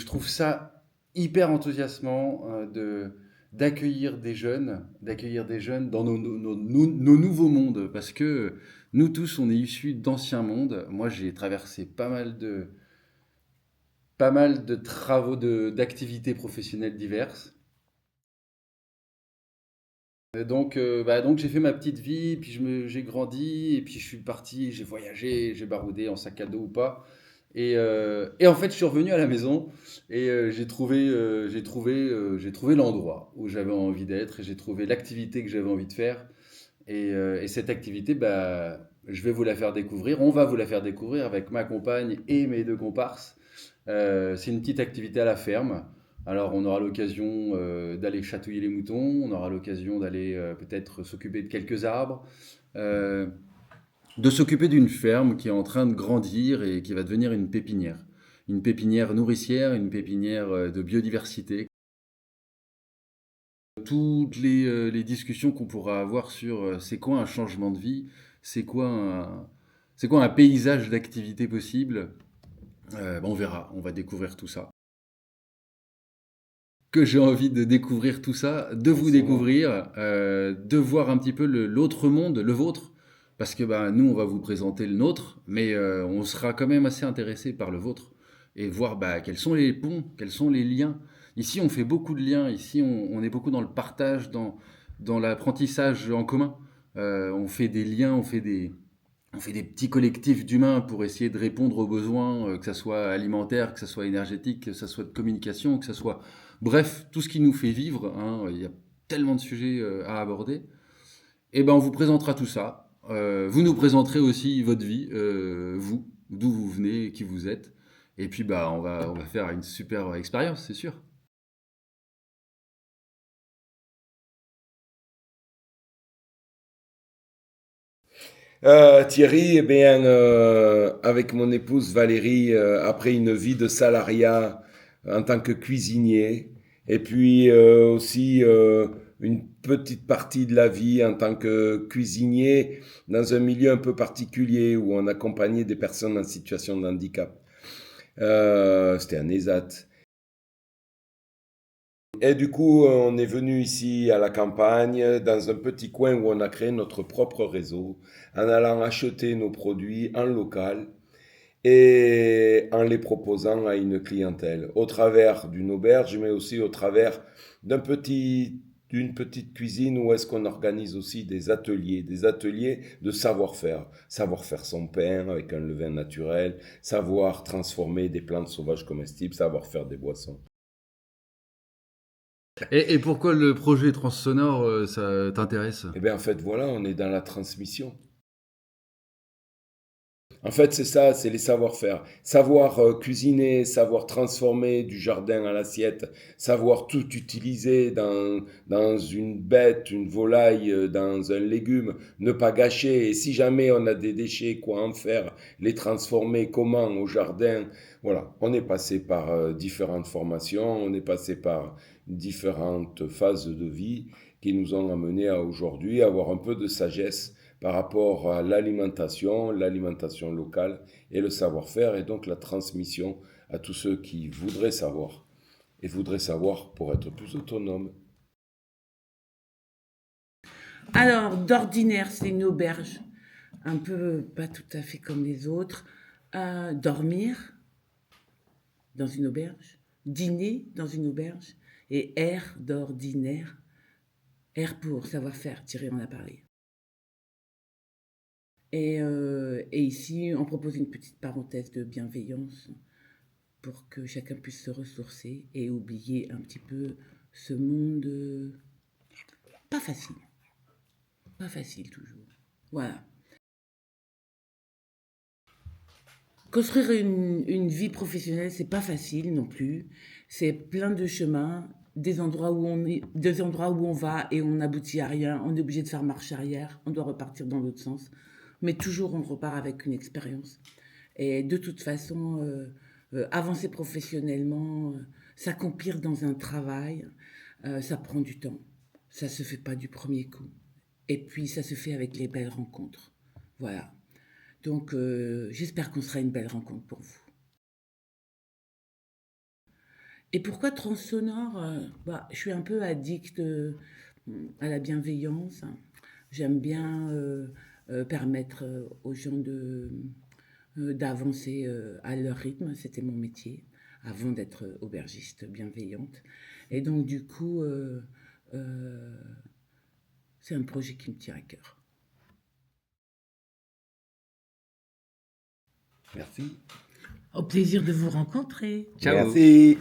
je trouve ça hyper enthousiasmant d'accueillir des jeunes dans nos nouveaux mondes. Parce que nous tous, on est issus d'anciens mondes. Moi, j'ai traversé pas mal de travaux d'activités professionnelles diverses. Donc j'ai fait ma petite vie, puis j'ai grandi, et puis je suis parti, j'ai voyagé, j'ai baroudé en sac à dos ou pas. Et en fait, je suis revenu à la maison et j'ai trouvé l'endroit où j'avais envie d'être et j'ai trouvé l'activité que j'avais envie de faire. Et cette activité, bah, je vais vous la faire découvrir. On va vous la faire découvrir avec ma compagne et mes deux comparses. C'est une petite activité à la ferme. Alors, on aura l'occasion d'aller chatouiller les moutons, on aura l'occasion d'aller peut-être s'occuper de quelques arbres, euh, de s'occuper d'une ferme qui est en train de grandir et qui va devenir une pépinière. Une pépinière nourricière, une pépinière de biodiversité. Toutes les discussions qu'on pourra avoir sur c'est quoi un changement de vie, c'est quoi un paysage d'activité possible, on verra, on va découvrir tout ça. Que j'ai envie de découvrir tout ça, de vous Forcément. découvrir, de voir un petit peu l'autre monde, le vôtre, parce que bah, nous, on va vous présenter le nôtre, mais on sera quand même assez intéressé par le vôtre, et voir bah, quels sont les ponts, quels sont les liens. Ici, on fait beaucoup de liens, ici, on est beaucoup dans le partage, dans l'apprentissage en commun. On fait des liens, on fait des petits collectifs d'humains pour essayer de répondre aux besoins, que ça soit alimentaire, que ça soit énergétique, que ça soit de communication, que ça soit... Bref, tout ce qui nous fait vivre, hein, il y a tellement de sujets à aborder. Et ben on vous présentera tout ça. Vous nous présenterez aussi votre vie, vous, d'où vous venez, qui vous êtes. Et puis bah on va faire une super expérience, c'est sûr. Thierry, eh bien, avec mon épouse Valérie, après une vie de salariat en tant que cuisinier, et puis aussi une petite partie de la vie en tant que cuisinier dans un milieu un peu particulier où on accompagnait des personnes en situation de handicap. C'était un ESAT. Et du coup, on est venu ici à la campagne, dans un petit coin où on a créé notre propre réseau, en allant acheter nos produits en local et en les proposant à une clientèle, au travers d'une auberge, mais aussi au travers d'une petite cuisine où est-ce qu'on organise aussi des ateliers de savoir-faire. Savoir faire son pain avec un levain naturel, savoir transformer des plantes sauvages comestibles, savoir faire des boissons. Et pourquoi le projet Transsonore, ça t'intéresse? Eh bien, en fait, voilà, on est dans la transmission. En fait, c'est ça, c'est les savoir-faire. Savoir cuisiner, savoir transformer du jardin à l'assiette, savoir tout utiliser dans une bête, une volaille, dans un légume, ne pas gâcher. Et si jamais on a des déchets, quoi en faire, les transformer, comment au jardin. Voilà, on est passé par différentes formations, on est passé par différentes phases de vie qui nous ont amenés à aujourd'hui avoir un peu de sagesse par rapport à l'alimentation locale et le savoir-faire et donc la transmission à tous ceux qui voudraient savoir et voudraient savoir pour être plus autonomes. Alors, d'ordinaire, c'est une auberge, un peu pas tout à fait comme les autres. Dormir dans une auberge, dîner dans une auberge, et air d'ordinaire, air pour savoir-faire, Thierry en a parlé. Et ici, on propose une petite parenthèse de bienveillance pour que chacun puisse se ressourcer et oublier un petit peu ce monde pas facile, pas facile toujours. Voilà. Construire une vie professionnelle, c'est pas facile non plus. C'est plein de chemins, des endroits où on va et on n'aboutit à rien. On est obligé de faire marche arrière. On doit repartir dans l'autre sens. Mais toujours, on repart avec une expérience. Et de toute façon, avancer professionnellement, s'accomplir dans un travail, ça prend du temps. Ça se fait pas du premier coup. Et puis, ça se fait avec les belles rencontres. Voilà. Donc, j'espère qu'on sera une belle rencontre pour vous. Et pourquoi transsonore? Je suis un peu addict à la bienveillance. J'aime bien permettre aux gens d'avancer à leur rythme. C'était mon métier avant d'être aubergiste bienveillante. Et donc, du coup, euh, c'est un projet qui me tient à cœur. Merci. Au plaisir de vous rencontrer. Ciao. Merci.